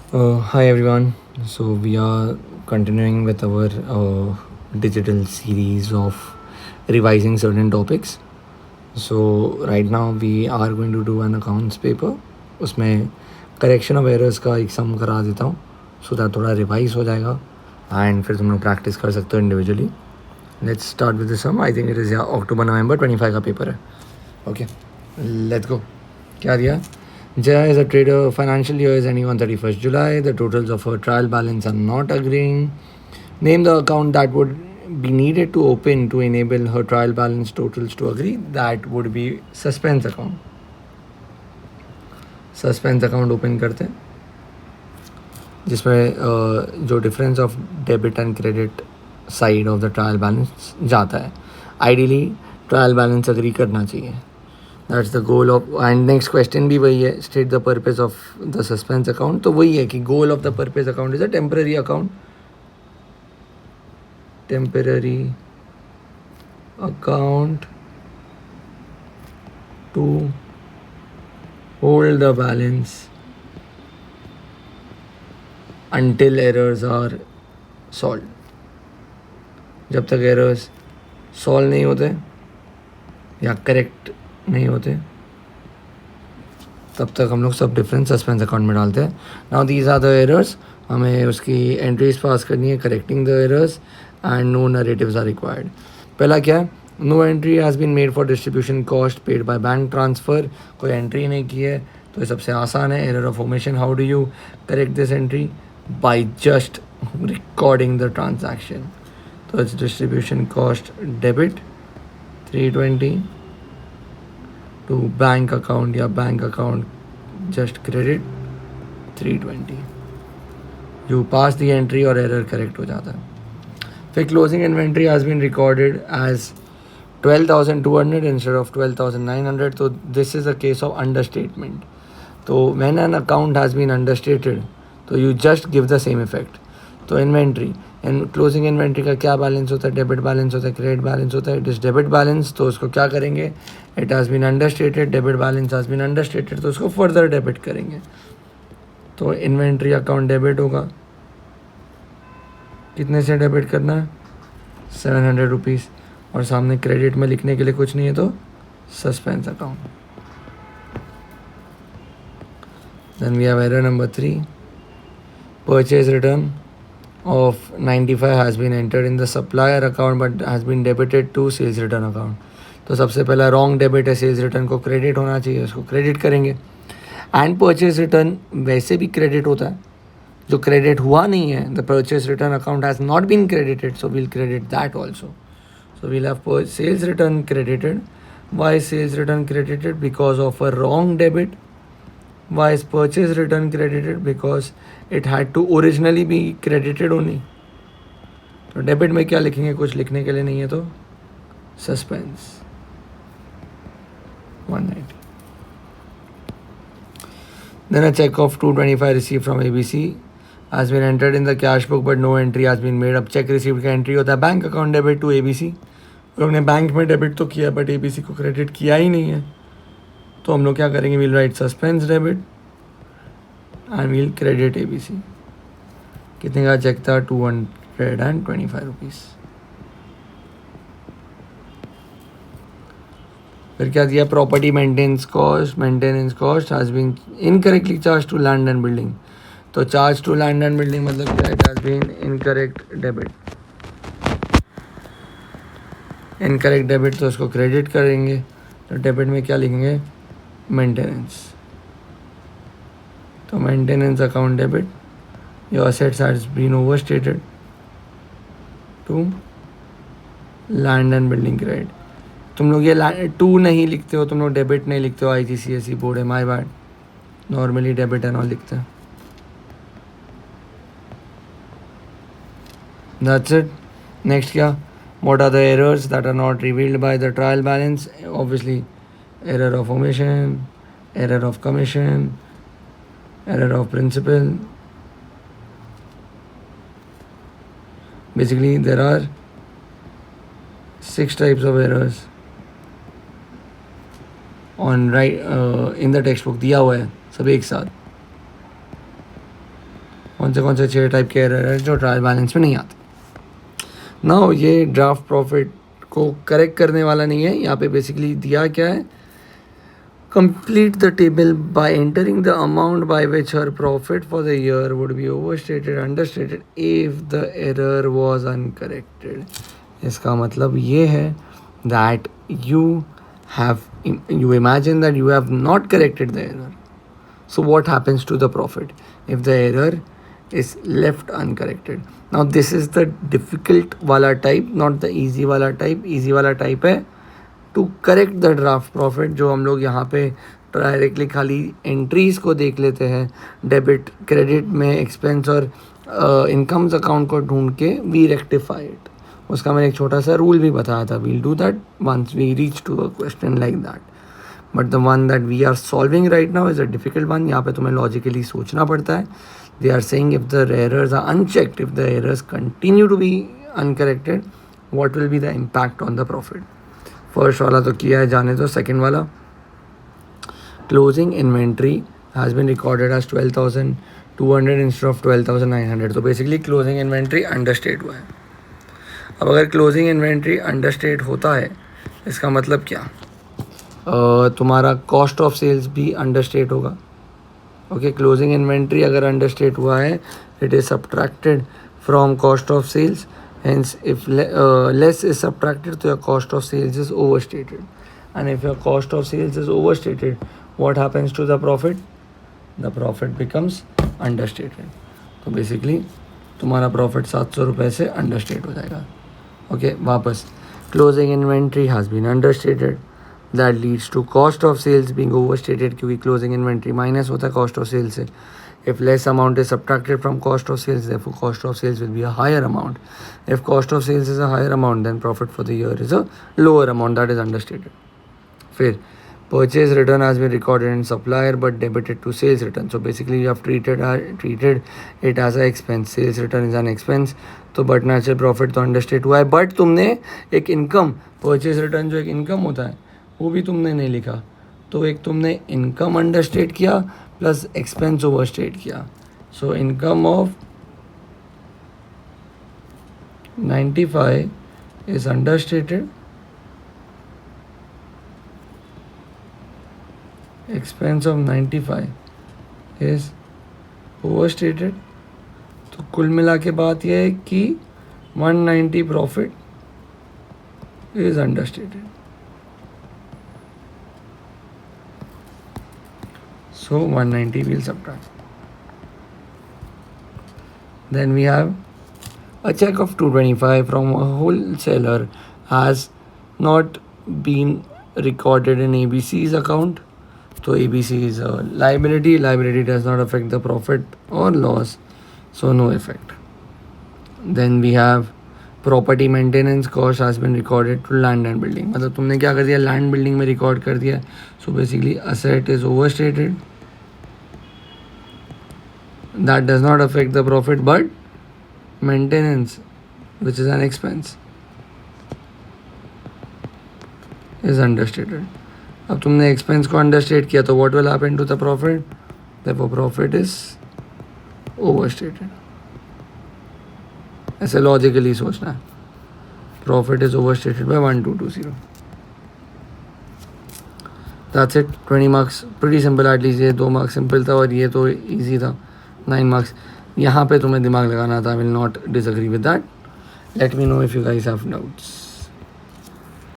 Hi everyone. So we are continuing with our digital series of revising certain topics. So right now we are going to do an accounts paper. उसमें correction of errors का एक सम करा देता हूँ so that थोड़ा revise हो जाएगा and फिर तुम लोग प्रैक्टिस कर सकते हो individually. Let's start with the sum. I think it is October November 25 का पेपर है. Okay let's go. क्या दिया? Jaya is a trader. Financial year is ending on 31st July. The totals of her trial balance are not agreeing. Name the account that would be needed to open to enable her trial balance totals to agree. That would be suspense account. Suspense account open करते हैं जिसमें जो difference of debit and credit side of the trial balance जाता है. Ideally trial balance agree करना चाहिए. That's the goal of. And next question भी वही है, state the purpose of the suspense account. तो वही है कि goal of the purpose account is a temporary account. Temporary account to hold the balance until errors are solved. जब तक errors solve नहीं होते या करेक्ट नहीं होते तब तक हम लोग सब डिफरेंस सस्पेंस अकाउंट में डालते हैं. Now these are the errors. हमें उसकी एंट्रीज पास करनी है correcting the errors and no narratives are required. पहला क्या है? No entry has been made for distribution cost paid by bank transfer. कोई एंट्री नहीं की है तो ये सबसे आसान है. Error of omission. How do you correct this entry? by just recording the transaction. So it's distribution cost debit 320 to bank account या bank account just credit 320. You pass the entry और error correct हो जाता है. फिर closing inventory has been recorded as 12,200 instead of 12,900. So this is a case of understatement. तो when an account has been understated तो you just give the same effect. तो inventory and closing inventory का क्या balance होता है? Debit balance होता है, credit balance होता है. It is debit balance. तो उसको क्या करेंगे? It has been understated. Debit balance has been understated तो उसको फर्दर डेबिट करेंगे. तो इन्वेंट्री अकाउंट डेबिट होगा. कितने से डेबिट करना है? 700 रुपीज़. और सामने क्रेडिट में लिखने के लिए कुछ नहीं है तो suspense account. Then we have error number 3. Purchase return of 95 has been entered in the supplier account but has been debited to sales return account. तो सबसे पहला रॉन्ग डेबिट है. सेल्स रिटर्न को क्रेडिट होना चाहिए, उसको क्रेडिट करेंगे. And purchase return वैसे भी क्रेडिट होता है. जो क्रेडिट हुआ नहीं है, the purchase return account has not been credited so we'll credit that also. So we'll have sales return credited. Why sales return credited? Because of a wrong debit. Why is purchase return credited? Because it had to originally be credited only. तो debit में क्या लिखेंगे? कुछ लिखने के लिए नहीं है तो suspense 190. Then a check of 225 received from ABC has been entered in the cash book but no entry has been made. अब चेक रिसीव्ड का एंट्री होता है bank account debit to ABC. लोग ने बैंक में डेबिट तो किया but ABC को क्रेडिट किया ही नहीं है. तो हम लोग क्या करेंगे? We'll write suspense debit and we'll credit ABC. कितने का चेक था? 225 रुपीज़. फिर क्या दिया? Property maintenance cost has been incorrectly charge to land and building. तो charge to land and building मतलब क्या? It has been incorrect debit. Incorrect debit तो उसको क्रेडिट करेंगे. तो डेबिट में क्या लिखेंगे? मेंटेनेंस. तो maintenance account debit. Your assets has been overstated to land and building credit. तुम लोग ये टू नहीं लिखते हो, तुम लोग डेबिट नहीं लिखते हो. IGCSE बोर्ड है, my bad. Normally debit and all लिखते हैं. That's it. नेक्स्ट क्या? What are the errors that are not revealed by the trial balance? Obviously error of omission, error of commission, error of principal. Basically there are 6 types of errors on in the textbook दिया हुआ है सब एक साथ. कौन से 6 type के error है जो ट्रायल बैलेंस में नहीं आते. नाउ ये ड्राफ्ट प्रॉफिट को करेक्ट करने वाला नहीं है. यहाँ पे बेसिकली दिया क्या है, complete the table by entering the amount by which her profit for the year would be overstated, understated if the error was uncorrected. इसका मतलब ये है that you imagine that you have not corrected the error. So what happens to the profit if the error is left uncorrected? Now this is the difficult wala type, not the easy wala type. Easy wala type है to correct the draft profit, जो हम लोग यहाँ पे directly खाली entries को देख लेते हैं, डेबिट क्रेडिट में एक्सपेंस और इनकम्स अकाउंट को ढूंढ के वी रेक्टिफाई इट. उसका मैंने एक छोटा सा रूल भी बताया था. We'll do that once we reach to a question like that. But the one that we are solving right now is a difficult one. यहाँ पे तुम्हें लॉजिकली सोचना पड़ता है. They are saying if the errors are unchecked, if the errors continue to be uncorrected, what will be the impact on the profit. First वाला तो किया है, जाने दो. सेकेंड वाला, closing inventory has been recorded as 12,200 instead of 12,900. तो basically closing inventory understate हुआ है. अब अगर क्लोजिंग इन्वेंट्री अंडरस्टेट होता है, इसका मतलब क्या, तुम्हारा कॉस्ट ऑफ सेल्स भी अंडरस्टेट होगा. ओके, क्लोजिंग इन्वेंट्री अगर अंडरस्टेट हुआ है, it is subtracted from cost of sales. Hence, if less is subtracted, so your cost of sales is overstated. And if your cost of sales is overstated, what happens to the profit? The profit becomes understated. तो basically तुम्हारा profit 700 रुपये से understate हो जाएगा. Okay, वापस closing inventory has been understated. That leads to cost of sales being overstated, क्योंकि closing inventory minus होता है cost of sales से. If less amount is subtracted from cost of sales, therefore cost of sales will be a higher amount. If cost of sales is a higher amount, then profit for the year is a lower amount, that is understated. फिर purchase return has been recorded in supplier but debited to sales return. So basically you have treated it as a expense. Sales return is an expense. तो but natural profit तो understate हुआ है. But तुमने एक income, purchase return जो एक income होता है, वो भी तुमने नहीं लिखा. तो एक तुमने income understate किया प्लस एक्सपेंस ओवरस्टेट किया. So income of 95 is understated, expense of 95 is overstated. तो कुल मिला के बात यह है कि 190 profit is understated. So 190 we'll subtract. Then we have a check of 225 from a wholesaler has not been recorded in ABC's account. So ABC is a liability. Liability does not affect the profit or loss, so no effect. Then we have property maintenance cost has been recorded to land and building. मतलब तुमने क्या कर दिया, land building में record कर दिया. So basically asset is overstated. That does not affect the profit, but maintenance, which is an expense, is understated. अब तुमने expense को understate किया, तो what will happen to the profit? Therefore profit is overstated. ऐसे logically सोचना है. Profit is overstated by 1220. That's it. 20 marks. Pretty simple. at least ये 2 marks simple था और ये तो easy था. 9 marks. यहाँ पे तुम्हें दिमाग लगाना था. I will not disagree with that. Let me know if you guys have doubts.